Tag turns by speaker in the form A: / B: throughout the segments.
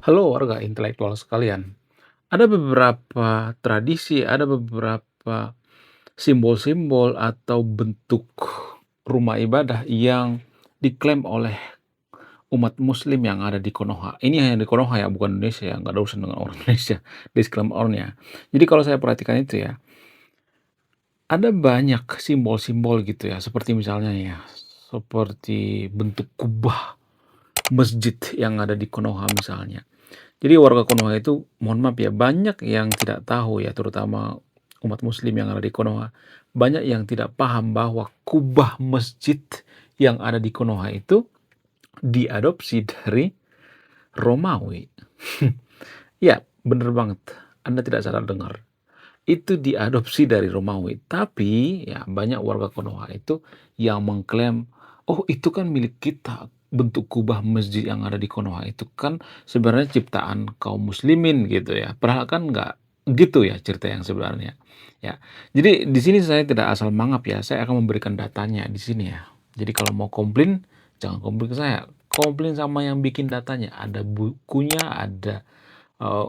A: Halo warga intelektual sekalian. Ada beberapa tradisi, ada beberapa simbol-simbol atau bentuk rumah ibadah yang diklaim oleh umat muslim yang ada di Konoha. Ini hanya di Konoha ya, bukan Indonesia ya, nggak ada urusan dengan orang Indonesia, disclaimer on-nya. Jadi kalau saya perhatikan itu ya, ada banyak simbol-simbol gitu ya, seperti misalnya ya, seperti bentuk kubah masjid yang ada di Konoha misalnya. Jadi warga Konoha itu, mohon maaf ya, banyak yang tidak tahu ya, terutama umat muslim yang ada di Konoha, banyak yang tidak paham bahwa kubah masjid yang ada di Konoha itu diadopsi dari Romawi. Ya, bener banget. Anda tidak salah dengar. Itu diadopsi dari Romawi. Tapi ya banyak warga Konoha itu yang mengklaim, "Oh, itu kan milik kita. Bentuk kubah masjid yang ada di Konoha itu kan sebenarnya ciptaan kaum muslimin," gitu ya. Padahal kan nggak gitu ya cerita yang sebenarnya. Ya. Jadi di sini saya tidak asal mangap ya, saya akan memberikan datanya di sini ya. Jadi kalau mau komplain, jangan komplain ke saya. Komplain sama yang bikin datanya. Ada bukunya, ada eee,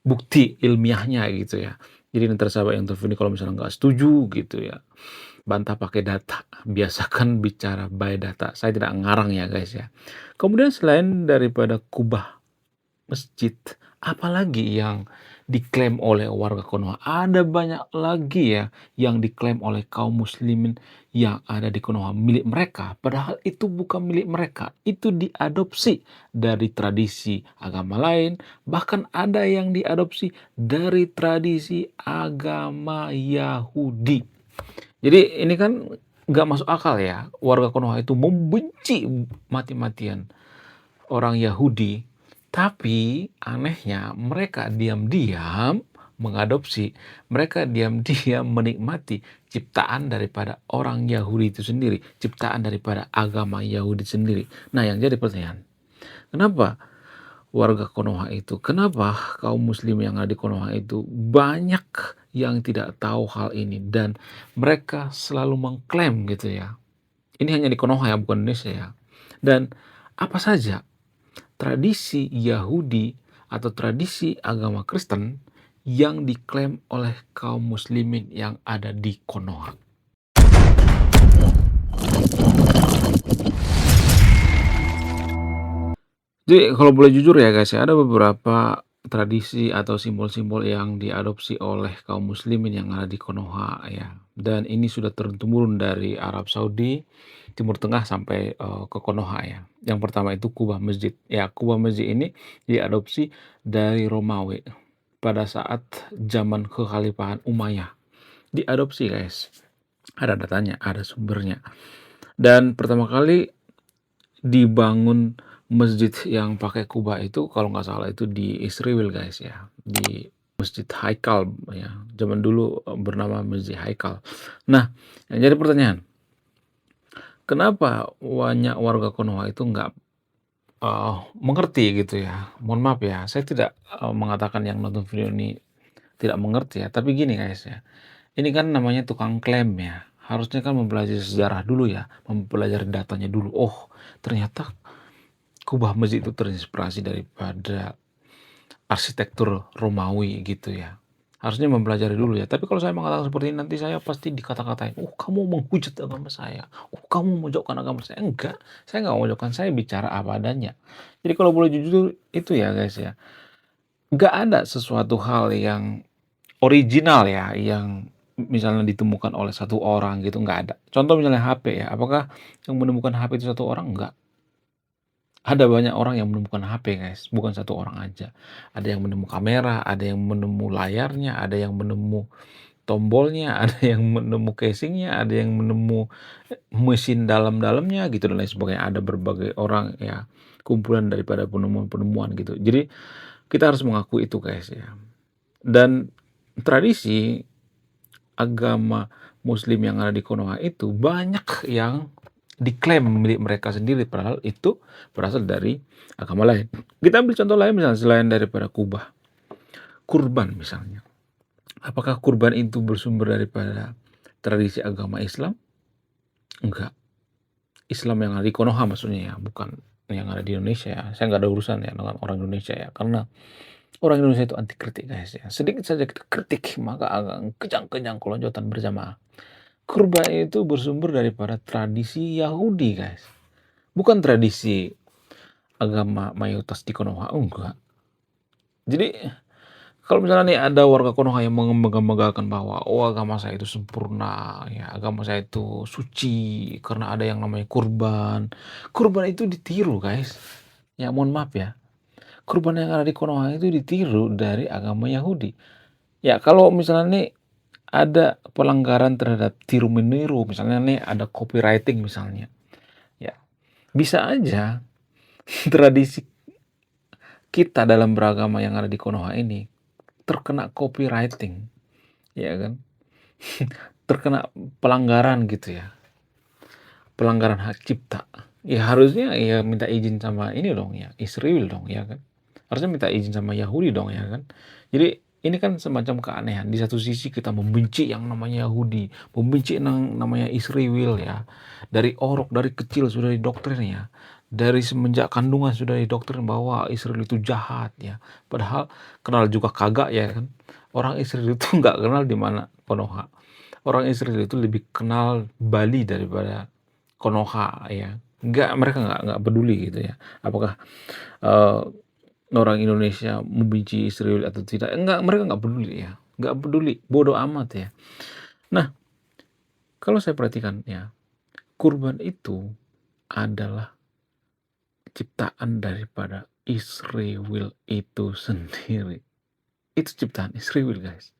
A: bukti ilmiahnya gitu ya. Jadi nanti sahabat yang telepon ini kalau misalnya nggak setuju gitu ya, bantah pakai data. Biasakan bicara by data. Saya tidak ngarang ya guys ya. Kemudian selain daripada kubah masjid, apalagi yang diklaim oleh warga Konoha? Ada banyak lagi ya yang diklaim oleh kaum muslimin yang ada di Konoha milik mereka, padahal itu bukan milik mereka. Itu diadopsi dari tradisi agama lain, bahkan ada yang diadopsi dari tradisi agama Yahudi. Jadi ini kan nggak masuk akal ya, warga Konoha itu membenci mati-matian orang Yahudi, tapi anehnya mereka diam-diam mengadopsi, mereka diam-diam menikmati ciptaan daripada orang Yahudi itu sendiri, ciptaan daripada agama Yahudi sendiri. Nah, yang jadi pertanyaan, kenapa warga Konoha itu, kenapa kaum muslim yang ada di Konoha itu banyak yang tidak tahu hal ini dan mereka selalu mengklaim gitu ya. Ini hanya di Konoha ya, bukan Indonesia ya. Dan apa saja tradisi Yahudi atau tradisi agama Kristen yang diklaim oleh kaum muslimin yang ada di Konoha. Jadi kalau boleh jujur ya guys ya, ada beberapa tradisi atau simbol-simbol yang diadopsi oleh kaum muslimin yang ada di Konoha ya. Dan ini sudah turun-temurun dari Arab Saudi, Timur Tengah sampai ke Konoha ya. Yang pertama itu kubah masjid. Ya, kubah masjid ini diadopsi dari Romawi pada saat zaman kekhalifahan Umayyah. Diadopsi guys. Ada datanya, ada sumbernya. Dan pertama kali dibangun masjid yang pakai kubah itu kalau nggak salah itu di Israel guys ya, di Masjid Haikal ya, zaman dulu bernama Masjid Haikal. Nah, yang jadi pertanyaan, kenapa banyak warga Konoha itu nggak mengerti gitu ya? Mohon maaf ya, saya tidak mengatakan yang nonton video ini tidak mengerti ya, tapi gini guys ya, ini kan namanya tukang klaim ya, harusnya kan mempelajari sejarah dulu ya, mempelajari datanya dulu. Oh, ternyata kubah masjid itu terinspirasi daripada arsitektur Romawi gitu ya. Harusnya mempelajari dulu ya. Tapi kalau saya mengatakan seperti ini nanti saya pasti dikata-katain, "Oh, kamu menghujat agama saya. Oh, kamu memojokkan agama saya." Enggak, saya nggak memojokkan, saya bicara apa adanya. Jadi kalau boleh jujur itu ya guys ya, nggak ada sesuatu hal yang original ya, yang misalnya ditemukan oleh satu orang gitu, nggak ada. Contoh misalnya HP ya, apakah yang menemukan HP itu satu orang? Enggak. Ada banyak orang yang menemukan HP guys, bukan satu orang aja. Ada yang menemu kamera, ada yang menemu layarnya, ada yang menemu tombolnya, ada yang menemu casingnya, ada yang menemu mesin dalam-dalamnya gitu dan lain sebagainya. Ada berbagai orang ya, kumpulan daripada penemuan-penemuan gitu. Jadi kita harus mengakui itu guys ya. Dan tradisi agama muslim yang ada di Konoha itu banyak yang diklaim milik mereka sendiri, padahal itu berasal dari agama lain. Kita ambil contoh lain misalnya selain daripada kubah, kurban misalnya. Apakah kurban itu bersumber daripada tradisi agama Islam? Enggak. Islam yang ada di Konoha maksudnya ya, bukan yang ada di Indonesia ya, saya nggak ada urusan ya dengan orang Indonesia ya, karena orang Indonesia itu anti kritik guys ya. Sedikit saja kita kritik, maka akan kejang-kejang kelonjotan berjamaah. Kurban itu bersumber daripada tradisi Yahudi guys, bukan tradisi agama mayoritas di Konoha, enggak. Jadi kalau misalnya nih ada warga Konoha yang membangga-banggakan bahwa, "Oh, agama saya itu sempurna, ya, agama saya itu suci karena ada yang namanya kurban." Kurban itu ditiru, guys. Ya, mohon maaf ya. Kurban yang ada di Konoha itu ditiru dari agama Yahudi. Ya, kalau misalnya nih ada pelanggaran terhadap tiru-meniru, misalnya nih ada copywriting misalnya, ya, bisa aja tradisi kita dalam beragama yang ada di Konoha ini terkena copywriting, ya kan? Terkena pelanggaran gitu ya, pelanggaran hak cipta. Ya harusnya ya minta izin sama ini dong ya, Israel dong ya kan. Harusnya minta izin sama Yahudi dong ya kan. Jadi ini kan semacam keanehan. Di satu sisi kita membenci yang namanya Yahudi, membenci yang namanya Israel ya. Dari orok, dari kecil sudah didoktrin ya. Dari semenjak kandungan sudah didoktrin bahwa Israel itu jahat ya. Padahal kenal juga kagak ya kan. Orang Israel itu nggak kenal di mana Konoha. Orang Israel itu lebih kenal Bali daripada Konoha ya. Mereka nggak peduli gitu ya. Apakah eh, orang Indonesia membenci Israel atau tidak? Mereka nggak peduli ya. Nggak peduli, bodoh amat ya. Nah, kalau saya perhatikan ya, kurban itu adalah ciptaan daripada Israel itu sendiri. Itu ciptaan Israel, guys.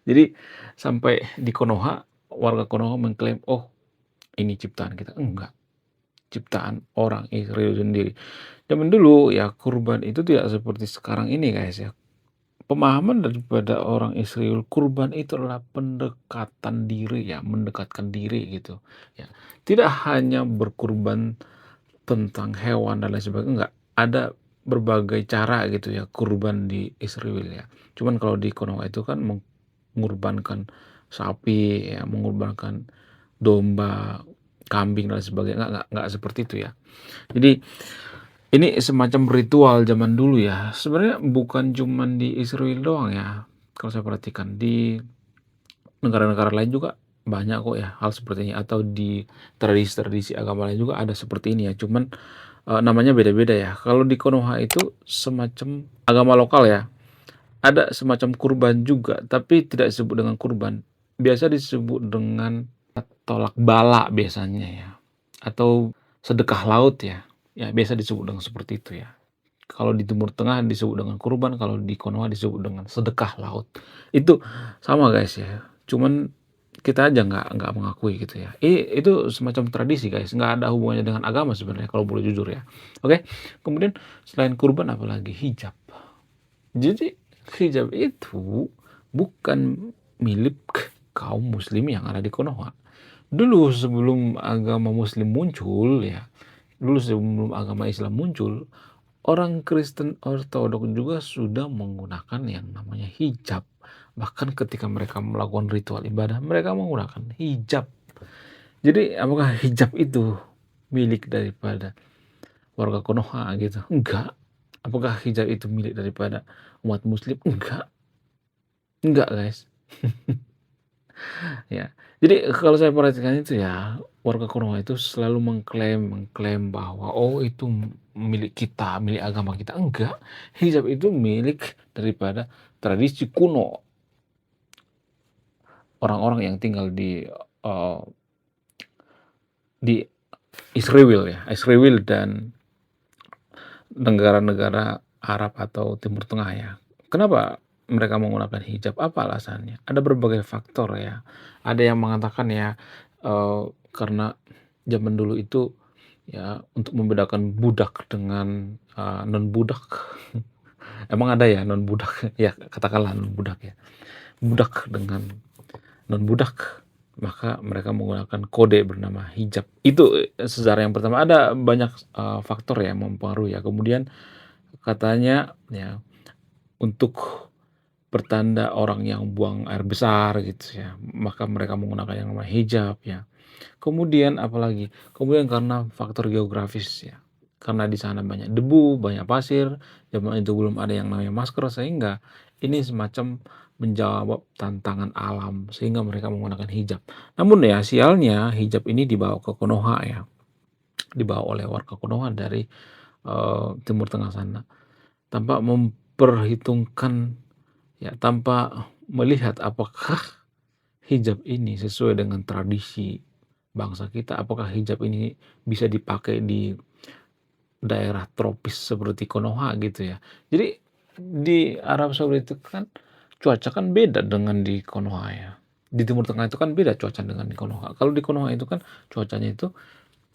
A: Jadi sampai di Konoha, warga Konoha mengklaim, oh ini ciptaan kita. Enggak, ciptaan orang Israel sendiri. Zaman dulu ya kurban itu tidak seperti sekarang ini guys ya. Pemahaman daripada orang Israel, kurban itu adalah pendekatan diri ya, mendekatkan diri gitu ya. Tidak hanya berkurban tentang hewan dan lain sebagainya, enggak. Ada berbagai cara gitu ya kurban di Israel ya. Cuman kalau di Konoha itu kan mengorbankan sapi ya, mengorbankan domba, kambing dan sebagainya, nggak seperti itu ya. Jadi ini semacam ritual zaman dulu ya. Sebenarnya bukan cuman di Israel doang ya. Kalau saya perhatikan di negara-negara lain juga banyak kok ya hal seperti ini, atau di tradisi-tradisi agama lain juga ada seperti ini ya. Cuman namanya beda-beda ya. Kalau di Konoha itu semacam agama lokal ya. Ada semacam kurban juga, tapi tidak disebut dengan kurban. Biasa disebut dengan tolak bala biasanya ya. Atau sedekah laut ya. Ya, biasa disebut dengan seperti itu ya. Kalau di Timur Tengah disebut dengan kurban, kalau di Konoha disebut dengan sedekah laut. Itu sama guys ya. Cuman kita aja nggak mengakui gitu ya. Itu semacam tradisi guys, nggak ada hubungannya dengan agama sebenarnya kalau boleh jujur ya. Oke, kemudian selain kurban apalagi hijab. Jadi hijab itu bukan milik kaum muslim yang ada di Konoha. Dulu sebelum agama muslim muncul ya, dulu sebelum agama Islam muncul, orang Kristen Ortodok juga sudah menggunakan yang namanya hijab. Bahkan ketika mereka melakukan ritual ibadah, mereka menggunakan hijab. Jadi apakah hijab itu milik daripada warga Konoha gitu? Enggak. Apakah hijab itu milik daripada umat muslim? Enggak. Enggak guys. Ya. Jadi kalau saya perhatikan itu ya, warga Konoha itu selalu mengklaim bahwa, "Oh itu milik kita, milik agama kita." Enggak, hijab itu milik daripada tradisi kuno orang-orang yang tinggal eee, di Israel ya, Israel dan negara-negara Arab atau Timur Tengah ya. Kenapa mereka menggunakan hijab? Apa alasannya? Ada berbagai faktor ya. Ada yang mengatakan ya, karena zaman dulu itu ya untuk membedakan budak dengan, non-budak. Emang ada ya non-budak? Ya katakanlah non-budak ya. Budak dengan non-budak, maka mereka menggunakan kode bernama hijab. Itu sejarah yang pertama. Ada banyak, faktor yang mempengaruhi ya. Kemudian katanya ya untuk pertanda orang yang buang air besar gitu ya, maka mereka menggunakan yang namanya hijab ya. Kemudian apalagi, kemudian karena faktor geografis ya. Karena di sana banyak debu, banyak pasir, zaman itu belum ada yang namanya masker, sehingga ini semacam menjawab tantangan alam, sehingga mereka menggunakan hijab. Namun ya sialnya hijab ini dibawa ke Konoha ya, dibawa oleh warga Konoha dari, Timur Tengah sana, tanpa memperhitungkan ya, tanpa melihat apakah hijab ini sesuai dengan tradisi bangsa kita, apakah hijab ini bisa dipakai di daerah tropis seperti Konoha gitu ya. Jadi di Arab Saudi itu kan cuaca kan beda dengan di Konoha ya. Di Timur Tengah itu kan beda cuaca dengan di Konoha. Kalau di Konoha itu kan cuacanya itu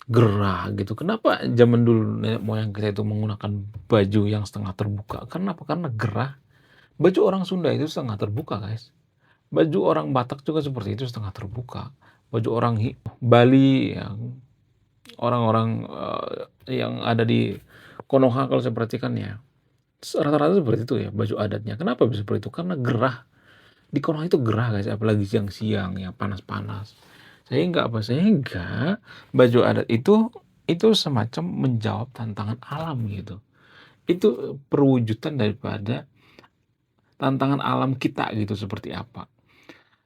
A: gerah gitu. Kenapa zaman dulu nenek moyang kita itu menggunakan baju yang setengah terbuka? Kenapa? Karena gerah. Baju orang Sunda itu setengah terbuka, guys. Baju orang Batak juga seperti itu, setengah terbuka. Baju orang Bali yang orang-orang, yang ada di Konoha kalau saya perhatikan ya, rata-rata seperti itu ya baju adatnya. Kenapa bisa seperti itu? Karena gerah. Di Konoha itu gerah, guys, apalagi siang-siang ya, panas-panas. Sehingga apa? Sehingga baju adat itu semacam menjawab tantangan alam gitu. Itu perwujudan daripada tantangan alam kita gitu, seperti apa.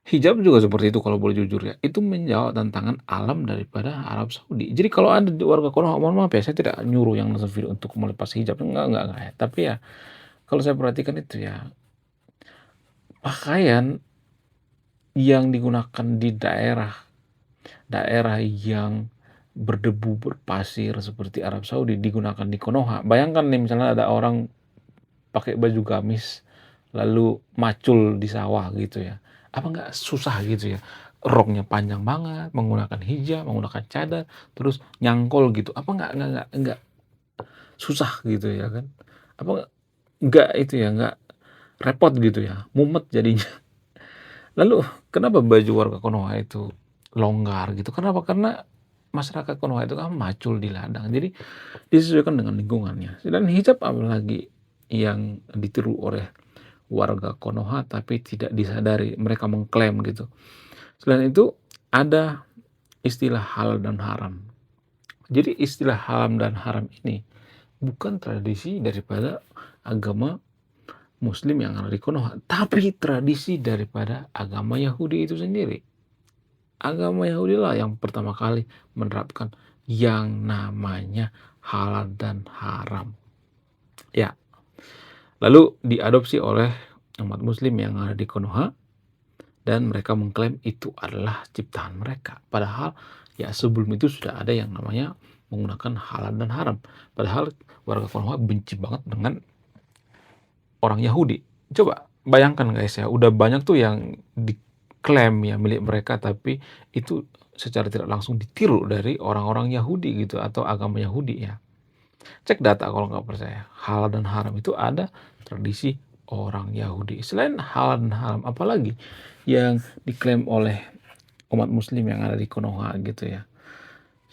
A: Hijab juga seperti itu kalau boleh jujur ya, itu menjawab tantangan alam daripada Arab Saudi. Jadi kalau ada di warga Konoha, mohon maaf ya, saya tidak nyuruh yang nonton video untuk melepas hijab, enggak ya. Tapi ya, kalau saya perhatikan itu ya, pakaian yang digunakan di daerah yang berdebu, berpasir seperti Arab Saudi digunakan di Konoha. Bayangkan nih misalnya ada orang pakai baju gamis lalu macul di sawah gitu ya. Apa nggak susah gitu ya? Roknya panjang banget, menggunakan hijab, menggunakan cadar, terus nyangkol gitu. Apa nggak susah gitu ya kan? Apa nggak itu ya, nggak repot gitu ya, mumet jadinya. Lalu kenapa baju warga Konoha itu longgar gitu? Kenapa? Karena masyarakat Konoha itu kan macul di ladang. Jadi disesuaikan dengan lingkungannya. Dan hijab apalagi yang ditiru oleh warga Konoha tapi tidak disadari, mereka mengklaim gitu. Selain itu ada istilah halal dan haram. Jadi istilah halal dan haram ini bukan tradisi daripada agama Muslim yang ada di Konoha, tapi tradisi daripada agama Yahudi itu sendiri. Agama Yahudi lah yang pertama kali menerapkan yang namanya halal dan haram. Ya, lalu diadopsi oleh umat Muslim yang ada di Konoha, dan mereka mengklaim itu adalah ciptaan mereka. Padahal ya sebelum itu sudah ada yang namanya menggunakan halal dan haram. Padahal warga Konoha benci banget dengan orang Yahudi. Coba bayangkan guys ya, udah banyak tuh yang diklaim ya milik mereka, tapi itu secara tidak langsung ditiru dari orang-orang Yahudi gitu, atau agama Yahudi ya. Cek data kalau nggak percaya. Halal dan haram itu ada tradisi orang Yahudi. Selain halal dan haram, apalagi yang diklaim oleh umat Muslim yang ada di Konoha gitu ya.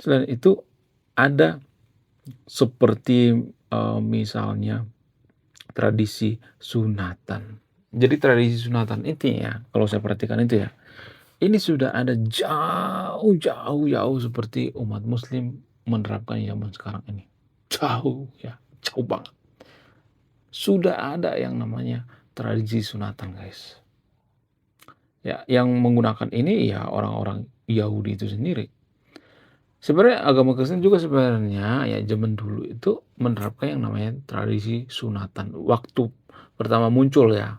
A: Selain itu ada seperti misalnya tradisi sunatan. Jadi tradisi sunatan itu ya, kalau saya perhatikan itu ya, ini sudah ada jauh seperti umat Muslim menerapkan zaman sekarang ini. Jauh ya, jauh banget. Sudah ada yang namanya tradisi sunatan, guys. Ya, yang menggunakan ini ya orang-orang Yahudi itu sendiri. Sebenarnya agama Kristen juga sebenarnya ya zaman dulu itu menerapkan yang namanya tradisi sunatan. Waktu pertama muncul ya.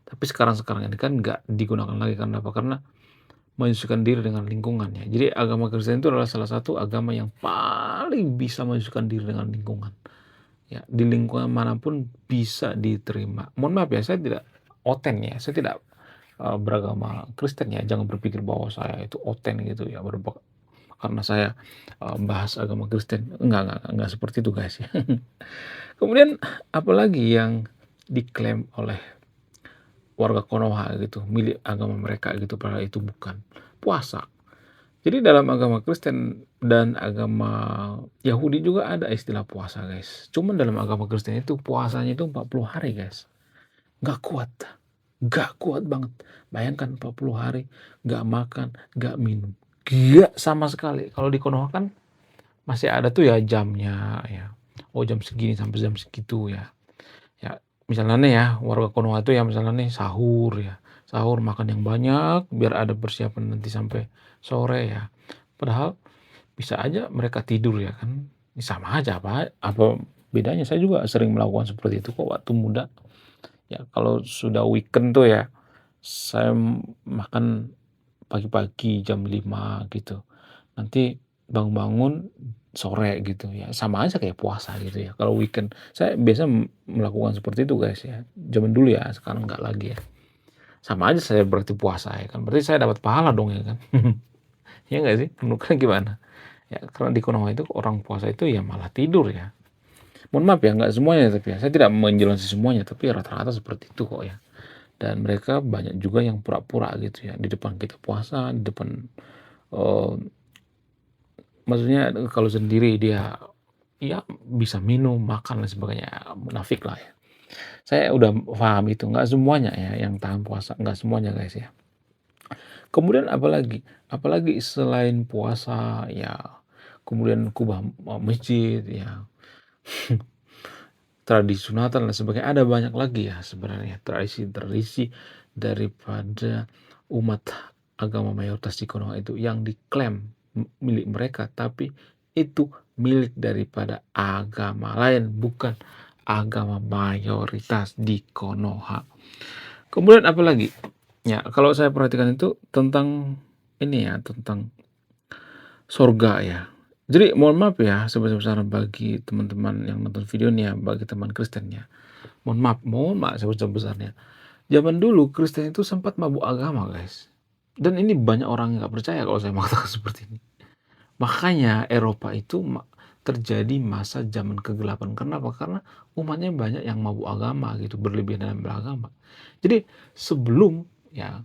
A: Tapi sekarang ini kan nggak digunakan lagi. Karena apa? Karena menyesuaikan diri dengan lingkungannya. Jadi agama Kristen itu adalah salah satu agama yang paling bisa menyesuaikan diri dengan lingkungan. Ya, di lingkungan manapun bisa diterima. Mohon maaf ya, saya tidak oten ya. Saya tidak beragama Kristen ya. Jangan berpikir bahwa saya itu oten gitu ya. Karena saya bahas agama Kristen. Enggak seperti itu guys ya. Kemudian apalagi yang diklaim oleh warga Konoha gitu, milik agama mereka gitu, padahal itu bukan. Puasa. Jadi dalam agama Kristen dan agama Yahudi juga ada istilah puasa guys. Cuman dalam agama Kristen itu puasanya itu 40 hari guys. Gak kuat. Gak kuat banget. Bayangkan 40 hari gak makan, gak minum. Gak sama sekali. Kalau di Konoha kan masih ada tuh ya jamnya ya. Oh jam segini sampai jam segitu ya. Ya, misalnya nih ya, warga Konoha itu ya misalnya nih sahur ya, sahur makan yang banyak biar ada persiapan nanti sampai sore ya. Padahal bisa aja mereka tidur ya kan, sama aja apa bedanya, saya juga sering melakukan seperti itu kok waktu muda. Ya kalau sudah weekend tuh ya, saya makan pagi-pagi jam 5 gitu. Nanti bangun-bangun sore gitu ya, sama aja kayak puasa gitu ya kalau weekend. Saya biasa melakukan seperti itu guys ya, zaman dulu ya, sekarang nggak lagi ya. Sama aja saya berarti puasa ya kan, berarti saya dapat pahala dong ya kan. Ya nggak sih? Menurut kalian gimana? Ya karena di Konoha itu orang puasa itu ya malah tidur ya. Mohon maaf ya, nggak semuanya tapi ya, saya tidak menjelaskan semuanya, tapi rata-rata seperti itu kok ya. Dan mereka banyak juga yang pura-pura gitu ya, di depan kita puasa, di depan eh, maksudnya kalau sendiri dia ya bisa minum, makan dan sebagainya, munafik lah ya. Saya udah paham itu, nggak semuanya ya yang tahan puasa, nggak semuanya guys ya. Kemudian apalagi? Apalagi selain puasa ya, kemudian kubah masjid ya, tradisi sunatan dan sebagainya, ada banyak lagi ya sebenarnya tradisi-tradisi daripada umat agama mayoritas di Konoha itu yang diklaim milik mereka, tapi itu milik daripada agama lain, bukan agama mayoritas di Konoha. Kemudian apalagi? Ya, kalau saya perhatikan itu tentang ini ya, tentang surga ya. Jadi mohon maaf ya sebesar-besarnya bagi teman-teman yang nonton video ini ya, bagi teman Kristen ya. Mohon maaf sebesar-besarnya. Zaman dulu Kristen itu sempat mabuk agama, guys. Dan ini banyak orang yang nggak percaya kalau saya mengatakan seperti ini. Makanya Eropa itu terjadi masa zaman kegelapan. Kenapa? Karena umatnya banyak yang mabuk agama gitu, berlebihan dalam beragama. Jadi sebelum ya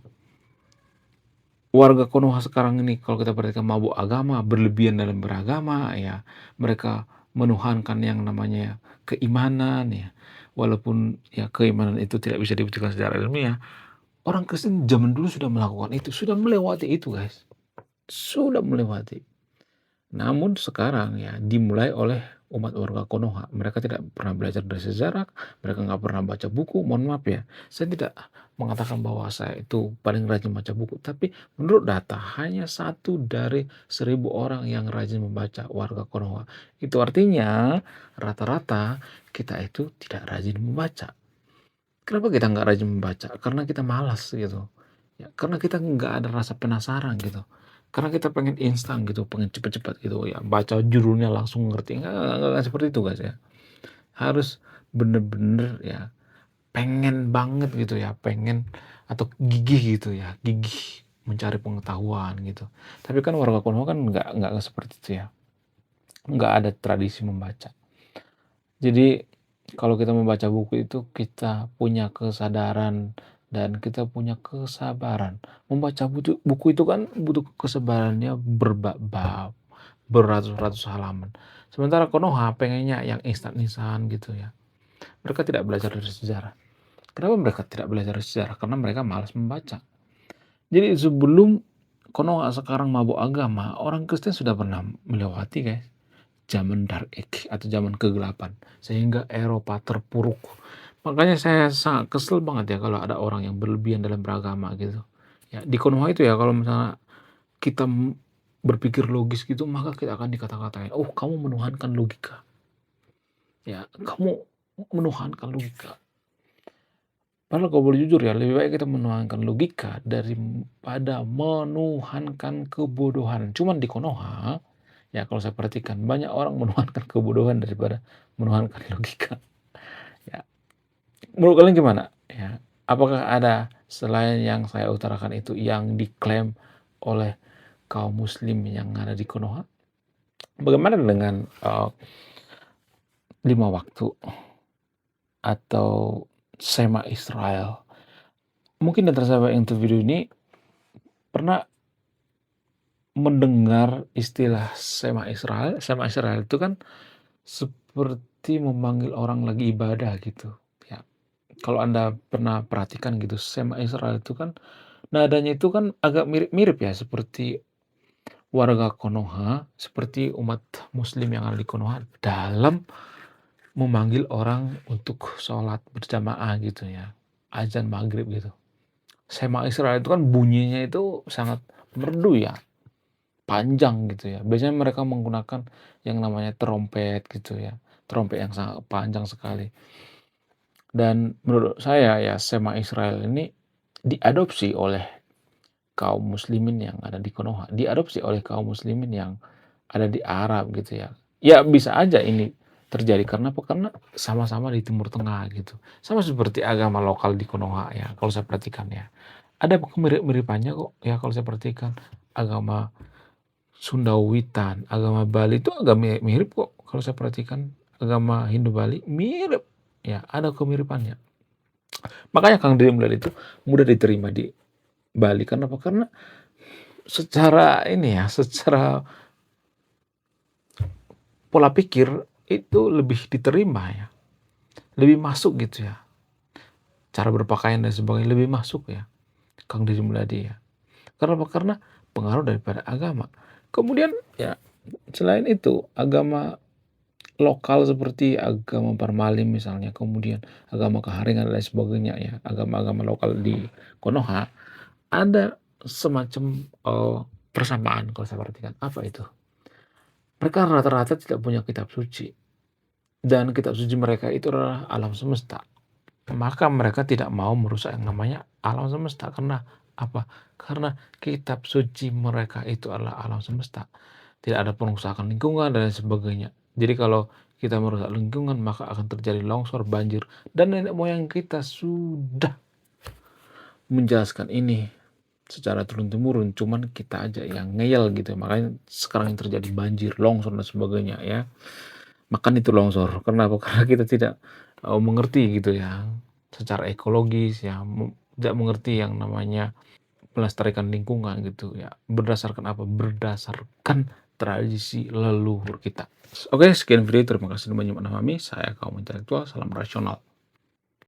A: warga Konoha sekarang ini kalau kita perhatikan mabuk agama, berlebihan dalam beragama ya, mereka menuhankan yang namanya keimanan ya. Walaupun ya keimanan itu tidak bisa dibuktikan secara ilmiah, orang Kristen zaman dulu sudah melakukan itu, sudah melewati itu guys, sudah melewati. Namun sekarang ya dimulai oleh umat warga Konoha. Mereka tidak pernah belajar dari sejarah, mereka nggak pernah baca buku. Mohon maaf ya, saya tidak mengatakan bahwa saya itu paling rajin baca buku, tapi menurut data hanya 1 dari 1.000 orang yang rajin membaca warga Konoha. Itu artinya rata-rata kita itu tidak rajin membaca. Kenapa kita nggak rajin membaca? Karena kita malas gitu. Ya, karena kita nggak ada rasa penasaran gitu. Karena kita pengen instan gitu, pengen cepet-cepet gitu ya. Baca judulnya langsung ngerti. Nggak seperti itu guys ya. Harus bener-bener ya pengen banget gitu ya. Pengen atau gigih gitu ya. Gigih mencari pengetahuan gitu. Tapi kan warga Konoha kan nggak seperti itu ya. Nggak ada tradisi membaca. Jadi kalau kita membaca buku itu kita punya kesadaran dan kita punya kesabaran. Membaca buku itu kan butuh kesabarannya berbab-bab, beratus-ratus halaman. Sementara Konoha pengennya yang instan-instan gitu ya. Mereka tidak belajar dari sejarah. Kenapa mereka tidak belajar dari sejarah? Karena mereka malas membaca. Jadi sebelum Konoha sekarang mabuk agama, orang Kristen sudah pernah melewati guys zaman Dark Age atau zaman kegelapan sehingga Eropa terpuruk. Makanya saya sangat kesel banget ya kalau ada orang yang berlebihan dalam beragama gitu. Ya, di Konoha itu ya kalau misalnya kita berpikir logis gitu maka kita akan dikata-katain, "Oh, kamu menuhankan logika." Ya, kamu menuhankan logika. Padahal kalau boleh jujur ya, lebih baik kita menuhankan logika daripada menuhankan kebodohan. Cuman di Konoha, ya kalau saya perhatikan banyak orang menuhankan kebodohan daripada menuhankan logika. Ya, menurut kalian gimana? Ya, apakah ada selain yang saya utarakan itu yang diklaim oleh kaum muslim yang ada di Konoha? Bagaimana dengan 5 waktu atau Sema Israel? Mungkin antara saya yang video ini pernah mendengar istilah Sema Israel. Sema Israel itu kan seperti memanggil orang lagi ibadah gitu. Ya, kalau Anda pernah perhatikan gitu, Sema Israel itu kan nadanya itu kan agak mirip-mirip ya seperti warga Konoha seperti umat muslim yang ada di Konoha dalam memanggil orang untuk sholat berjamaah gitu ya, azan maghrib gitu. Shema Israel itu kan bunyinya itu sangat merdu ya, panjang gitu ya. Biasanya mereka menggunakan yang namanya trompet gitu ya, trompet yang sangat panjang sekali. Dan menurut saya ya Shema Israel ini diadopsi oleh kaum muslimin yang ada di Konoha, diadopsi oleh kaum muslimin yang ada di Arab gitu ya. Ya bisa aja ini terjadi karena apa? Karena sama-sama di Timur Tengah gitu. Sama seperti agama lokal di Konoha ya, kalau saya perhatikan ya. Ada kemirip-miripannya kok ya kalau saya perhatikan. Agama Sunda Witan, agama Bali itu agak mirip kok kalau saya perhatikan. Agama Hindu Bali mirip. Ya, ada kemiripannya. Makanya Kang Deddy Mulyadi itu mudah diterima di Bali. Karena apa? Karena secara ini ya, secara pola pikir itu lebih diterima ya, lebih masuk gitu ya. Cara berpakaian dan sebagainya lebih masuk ya, Kang Deddy Mulyadi ya. Karena apa? Karena pengaruh daripada agama. Kemudian ya selain itu agama lokal seperti agama Parmalim misalnya, kemudian agama Kaharingan dan lain sebagainya ya, agama-agama lokal di Konoha ada semacam persamaan kalau saya perhatikan. Apa itu? Mereka rata-rata tidak punya kitab suci dan kitab suci mereka itu adalah alam semesta. Maka mereka tidak mau merusak yang namanya alam semesta. Karena apa? Karena kitab suci mereka itu adalah alam semesta. Tidak ada perusakan lingkungan dan lain sebagainya. Jadi kalau kita merusak lingkungan maka akan terjadi longsor, banjir. Dan nenek moyang kita sudah menjelaskan ini secara turun-temurun. Cuman kita aja yang ngeyel gitu. Makanya sekarang yang terjadi banjir, longsor dan sebagainya ya. Makan itu longsor. Kenapa? Karena kita tidak mengerti gitu ya secara ekologis ya, tidak mengerti yang namanya melestarikan lingkungan gitu ya. Berdasarkan apa? Berdasarkan tradisi leluhur kita. Oke, sekian video. Terima kasih sudah menyimak. Saya kaum intelektual. Salam rasional.